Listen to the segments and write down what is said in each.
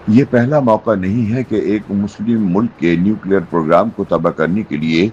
یہ پہلا موقع نہیں ہے کہ ایک مسلم ملک کے نیوکلیئر پروگرام کو تباہ کرنے کے لیے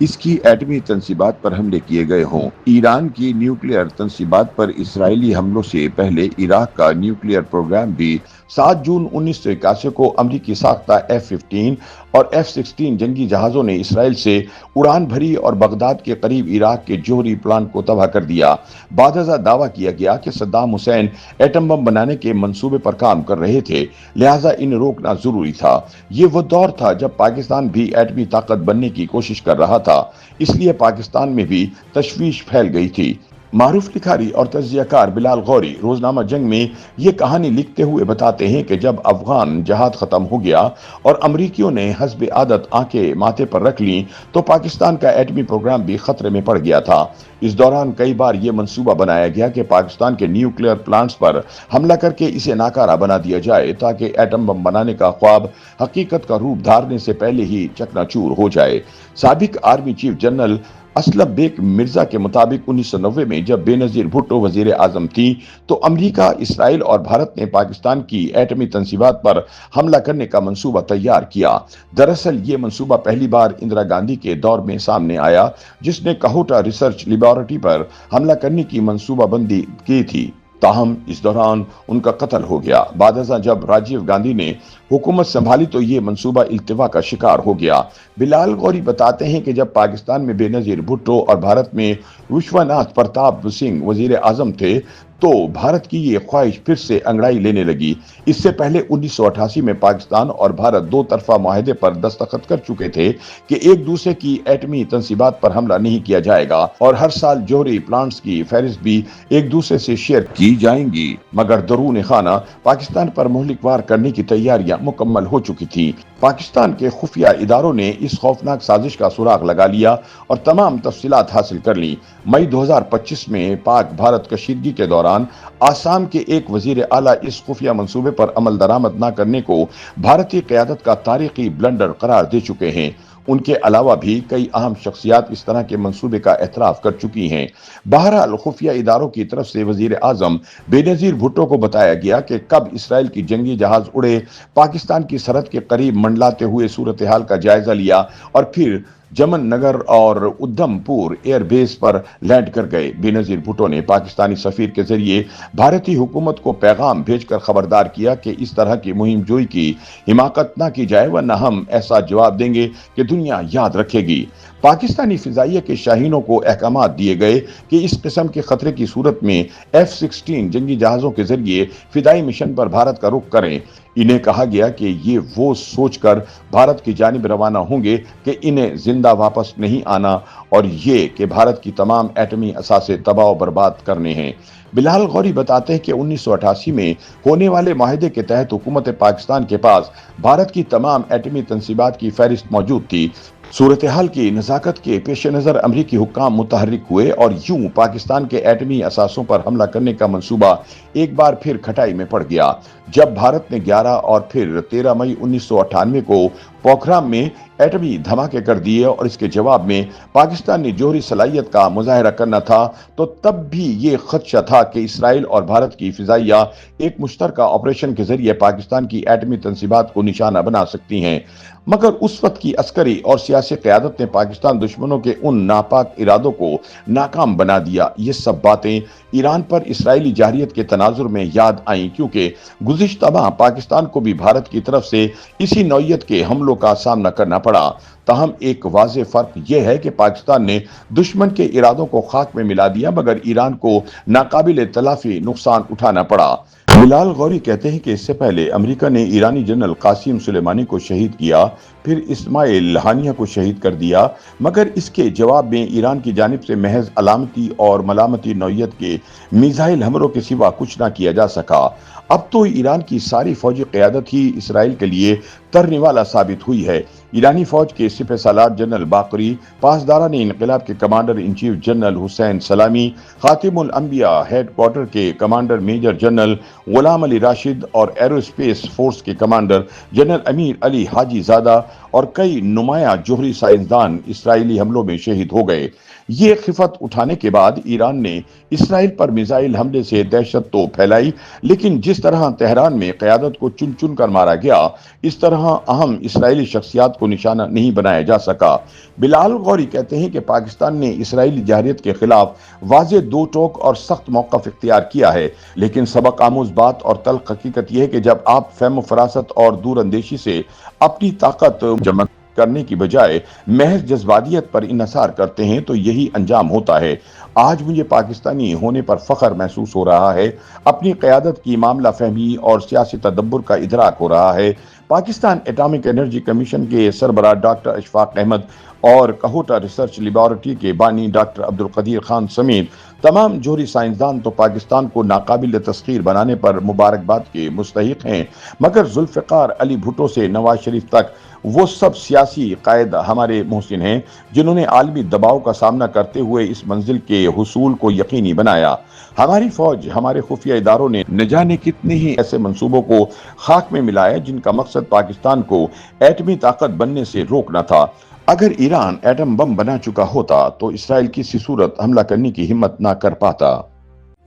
اس کی ایٹمی تنصیبات پر حملے کیے گئے ہوں۔ ایران کی نیوکلیئر تنصیبات پر اسرائیلی حملوں سے پہلے عراق کا نیوکلیئر پروگرام بھی 7 جون 1981 کو امریکی ساختہ F-15 اور F-16 جنگی جہازوں نے اسرائیل سے اڑان بھری اور بغداد کے قریب عراق کے جوہری پلانٹ کو تباہ کر دیا۔ بعد ازاں دعویٰ کیا گیا کہ صدام حسین ایٹم بم بنانے کے منصوبے پر کام کر رہے تھے، لہٰذا انہیں روکنا ضروری تھا۔ یہ وہ دور تھا جب پاکستان بھی ایٹمی طاقت بننے کی کوشش کر رہا تھا، اس لیے پاکستان میں بھی تشویش پھیل گئی تھی۔ معروف لکھاری اور تجزیہ کار بلال غوری روزنامہ جنگ میں یہ کہانی لکھتے ہوئے بتاتے ہیں کہ جب افغان جہاد ختم ہو گیا اور امریکیوں نے حسب عادت آنکھیں ماتھے پر رکھ لیں تو پاکستان کا ایٹمی پروگرام بھی خطرے میں پڑ گیا تھا۔ اس دوران کئی بار یہ منصوبہ بنایا گیا کہ پاکستان کے نیوکلیئر پلانٹس پر حملہ کر کے اسے ناکارہ بنا دیا جائے تاکہ ایٹم بم بنانے کا خواب حقیقت کا روپ دھارنے سے پہلے ہی چکنا چور ہو جائے۔ سابق army chief general Aslam Baig Mirza کے مطابق 1990 میں جب بے نظیر بھٹو وزیر اعظم تھی تو امریکہ، اسرائیل اور بھارت نے پاکستان کی ایٹمی تنصیبات پر حملہ کرنے کا منصوبہ تیار کیا۔ دراصل یہ منصوبہ پہلی بار اندرا گاندھی کے دور میں سامنے آیا، جس نے کہوٹا ریسرچ لیبارٹری پر حملہ کرنے کی منصوبہ بندی کی تھی۔ تاہم اس دوران ان کا قتل ہو گیا۔ بعد ازاں جب راجیو گاندھی نے حکومت سنبھالی تو یہ منصوبہ التوا کا شکار ہو گیا۔ بلال غوری بتاتے ہیں کہ جب پاکستان میں بے نظیر بھٹو اور بھارت میں وشواناتھ پرتاپ سنگھ وزیر اعظم تھے تو بھارت کی یہ خواہش پھر سے انگڑائی لینے لگی۔ اس سے پہلے 1988 میں پاکستان اور بھارت دو طرفہ معاہدے پر دستخط کر چکے تھے کہ ایک دوسرے کی ایٹمی تنصیبات پر حملہ نہیں کیا جائے گا اور ہر سال جوہری پلانٹس کی فہرست بھی ایک دوسرے سے شیئر کی جائیں گی، مگر درون خانہ پاکستان پر مہلک وار کرنے کی تیاریاں مکمل ہو چکی تھیں۔ پاکستان کے خفیہ اداروں نے اس خوفناک سازش کا سراغ لگا لیا اور تمام تفصیلات حاصل کر لیں۔ مئی 2025 میں پاک بھارت کشیدگی کے دوران آسام کے ایک وزیر اعلیٰ اس خفیہ منصوبے پر عمل درآمد نہ کرنے کو بھارتی قیادت کا تاریخی بلنڈر قرار دے چکے ہیں۔ ان کے علاوہ بھی کئی اہم شخصیات اس طرح کے منصوبے کا اعتراف کر چکی ہیں۔ بہرحال خفیہ اداروں کی طرف سے وزیر اعظم بے نظیر بھٹو کو بتایا گیا کہ کب اسرائیل کی جنگی جہاز اڑے، پاکستان کی سرحد کے قریب منڈلاتے ہوئے صورتحال کا جائزہ لیا اور پھر جمن نگر اور ادھم پور ایئر بیس پر لینڈ کر گئے۔ بے نظیر بھٹو نے پاکستانی سفیر کے ذریعے بھارتی حکومت کو پیغام بھیج کر خبردار کیا کہ اس طرح کی مہم جوئی کی حماقت نہ کی جائے ورنہ ہم ایسا جواب دیں گے کہ دنیا یاد رکھے گی۔ پاکستانی فضائیہ کے شاہینوں کو احکامات دیے گئے کہ اس قسم کے خطرے کی صورت میں F-16 جنگی جہازوں کے ذریعے فضائی مشن پر بھارت کا رخ کریں۔ انہیں کہا گیا کہ یہ وہ سوچ کر بھارت کی جانب روانہ ہوں گے کہ انہیں زندہ واپس نہیں آنا اور یہ کہ بھارت کی تمام ایٹمی اثاثے تباہ و برباد کرنے ہیں۔ بلال غوری بتاتے ہیں کہ 1988 میں ہونے والے معاہدے کے تحت حکومت پاکستان کے پاس بھارت کی تمام ایٹمی تنصیبات کی فہرست موجود تھی۔ صورتحال کی نزاکت کے پیش نظر امریکی حکام متحرک ہوئے اور یوں پاکستان کے ایٹمی اثاثوں پر حملہ کرنے کا منصوبہ ایک بار پھر کھٹائی میں پڑ گیا۔ جب بھارت نے 11 اور پھر 13 مئی 1998 کو پوکھرام میں ایٹمی دھماکے کر دیے اور اس کے جواب میں پاکستان نے جوہری صلاحیت کا مظاہرہ کرنا تھا تو تب بھی یہ خدشہ تھا کہ اسرائیل اور بھارت کی فضائیہ ایک مشترکہ آپریشن کے ذریعے پاکستان کی ایٹمی تنصیبات کو نشانہ بنا سکتی ہیں، مگر اس وقت کی عسکری اور سیاسی قیادت نے پاکستان دشمنوں کے ان ناپاک ارادوں کو ناکام بنا دیا۔ یہ سب باتیں ایران پر اسرائیلی جارحیت کے تناظر میں یاد آئیں کیونکہ گزشتہ ماہ پاکستان کو بھی بھارت کی طرف سے اسی نوعیت کے حملوں کا سامنا کرنا پڑا۔ تاہم ایک واضح فرق یہ ہے کہ پاکستان نے دشمن کے ارادوں کو خاک میں ملا دیا مگر ایران کو ناقابل تلافی نقصان اٹھانا پڑا۔ بلال غوری کہتے ہیں کہ اس سے پہلے امریکہ نے ایرانی جنرل قاسم سلیمانی کو شہید کیا، پھر اسماعیل ہانیہ کو شہید کر دیا، مگر اس کے جواب میں ایران کی جانب سے محض علامتی اور ملامتی نوعیت کے میزائل حملوں کے سوا کچھ نہ کیا جا سکا۔ اب تو ایران کی ساری فوجی قیادت ہی اسرائیل کے لیے ترنے والا ثابت ہوئی ہے۔ ایرانی فوج کے سپہ سالار جنرل باقری، پاسداران انقلاب کے کمانڈر ان چیف جنرل حسین سلامی، خاتم الانبیاء ہیڈ کوارٹر کے کمانڈر میجر جنرل غلام علی راشد اور ایرو اسپیس فورس کے کمانڈر جنرل امیر علی حاجی زادہ اور کئی نمایاں جوہری سائنسدان اسرائیلی حملوں میں شہید ہو گئے۔ یہ خفت اٹھانے کے بعد ایران نے اسرائیل پر میزائل حملے سے دہشت تو پھیلائی، لیکن جس طرح تہران میں قیادت کو چن چن کر مارا گیا، اس طرح اہم اسرائیلی شخصیات کو نشانہ نہیں بنایا جا سکا۔ بلال غوری کہتے ہیں کہ پاکستان نے اسرائیلی جارحیت کے خلاف واضح دو ٹوک اور سخت موقف اختیار کیا ہے، لیکن سبق آموز بات اور تلخ حقیقت یہ ہے کہ جب آپ فہم و فراست اور دور اندیشی سے اپنی طاقت جمع کرنے کی بجائے محض جذباتیت پر انحصار کرتے ہیں تو یہی انجام ہوتا ہے۔ آج مجھے پاکستانی ہونے پر فخر محسوس ہو رہا ہے، اپنی قیادت کی معاملہ فہمی اور سیاسی تدبر کا ادراک ہو رہا ہے۔ پاکستان ایٹامک انرجی کمیشن کے سربراہ ڈاکٹر اشفاق احمد اور کہوٹا ریسرچ لیبارٹری کے بانی ڈاکٹر عبدالقدیر خان سمیت تمام جوہری سائنسدان تو پاکستان کو ناقابل تسخیر بنانے پر مبارکباد کے مستحق ہیں، مگر ذوالفقار علی بھٹو سے نواز شریف تک وہ سب سیاسی قائد ہمارے محسن ہیں جنہوں نے عالمی دباؤ کا سامنا کرتے ہوئے اس منزل کے حصول کو یقینی بنایا۔ ہماری فوج، ہمارے خفیہ اداروں نے نہ جانے کتنے ہی ایسے منصوبوں کو خاک میں ملایا جن کا مقصد پاکستان کو ایٹمی طاقت بننے سے روکنا تھا۔ اگر ایران ایٹم بم بنا چکا ہوتا تو اسرائیل کسی صورت حملہ کرنے کی ہمت نہ کر پاتا۔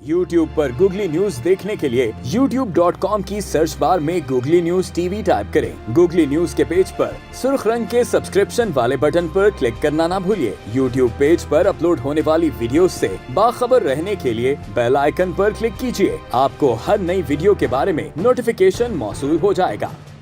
YouTube پر گوگلی نیوز دیکھنے کے لیے youtube.com کی سرچ بار میں googly news T V type کریں۔ گوگلی نیوز کے پیج پر سرخ رنگ کے سبسکرپشن والے بٹن پر کلک کرنا نہ بھولیے۔ YouTube پیج پر اپلوڈ ہونے والی ویڈیوز سے باخبر رہنے کے لیے بیل آئیکن پر کلک کیجیے۔ آپ کو ہر نئی ویڈیو کے بارے میں نوٹیفیکیشن موصول ہو جائے گا۔